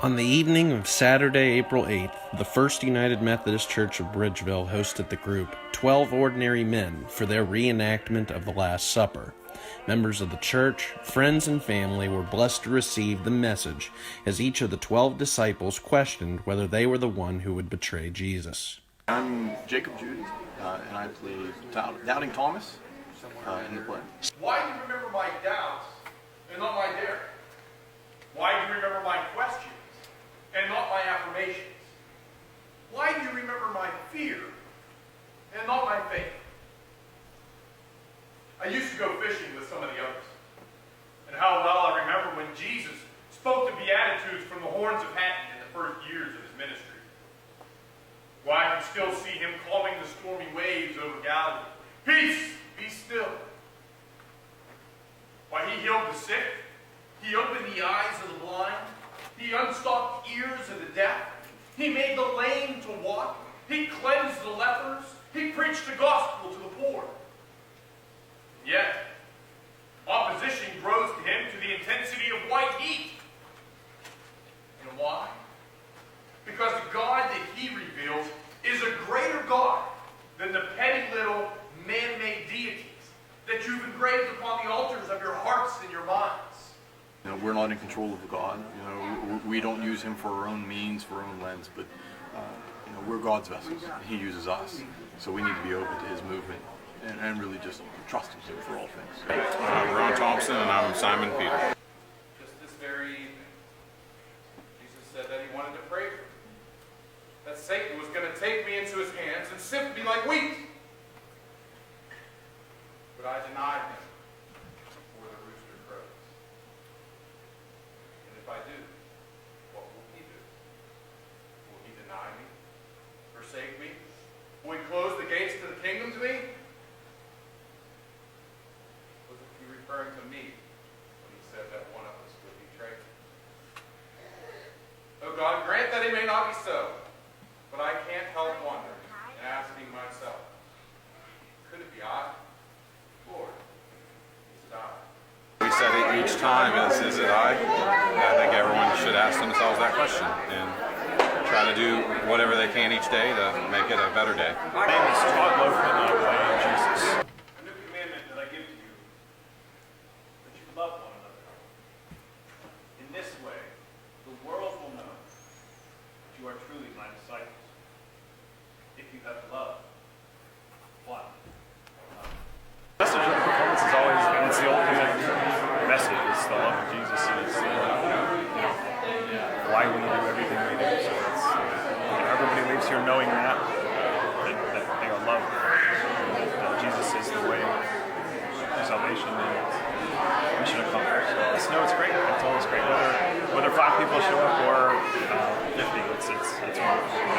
On the evening of Saturday, April 8th, the First United Methodist Church of Bridgeville hosted the group 12 Ordinary Men for their reenactment of the Last Supper. Members of the church, friends, and family were blessed to receive the message as each of the 12 disciples questioned whether they were the one who would betray Jesus. I'm Jacob Judy, and I play Doubting Thomas in the play. Why do you remember my doubts and not my dare? Why do you remember my questions and not my affirmations? Why do you remember my fear and not my faith? I used to go fishing with some of the others. And how well I remember when Jesus spoke the Beatitudes from the horns of Hatton in the first years of his ministry. Why, I can still see him calming the stormy waves over Galilee. Peace, be still. Why, he healed the sick. He opened the eyes of the blind. He unstopped ears of the deaf. He made the lame to walk. He cleansed the lepers. He preached the gospel to the poor. Yet, opposition grows to him to the intensity of white heat. And why? Because the God that he reveals is a greater God than the petty little man-made deities that you've engraved upon the altars of your hearts and your minds. You know, we're not in control of God. You know, we don't use him for our own means, for our own lens, but you know, we're God's vessels. And he uses us, so we need to be open to his movement and really just trust him for all things. Ron Thompson, and I'm Simon Peter. Just this very evening, Jesus said that he wanted to pray for me. That Satan was going to take me into his hands and sift me like wheat. But I denied him before the rooster crows. And if I do, what will he do? Will he deny me? Forsake me? Will he close the gates to the kingdom to me? Was he referring to me when he said that one of us would betray me? Oh God, grant that it may not be so. But I can't help wondering and asking myself, could it be I? Lord, is it I? We said it each time, is it I? I think everyone should ask themselves that question and try to do whatever they can each day to make it a better day. My name is Todd Lofer, and I play Jesus. A new commandment that I give to you, that you love one another. In this way, the world will know that you are truly my disciples. If you have love, one. The message of the performance is always, and it's the ultimate message, it's the love of Jesus, and it's why we do everything we do. So it's, everybody leaves here knowing that they are loved, that Jesus is the way to salvation and mission accomplished. So it's great. It's always great whether 5 people show up or 50. It's wonderful.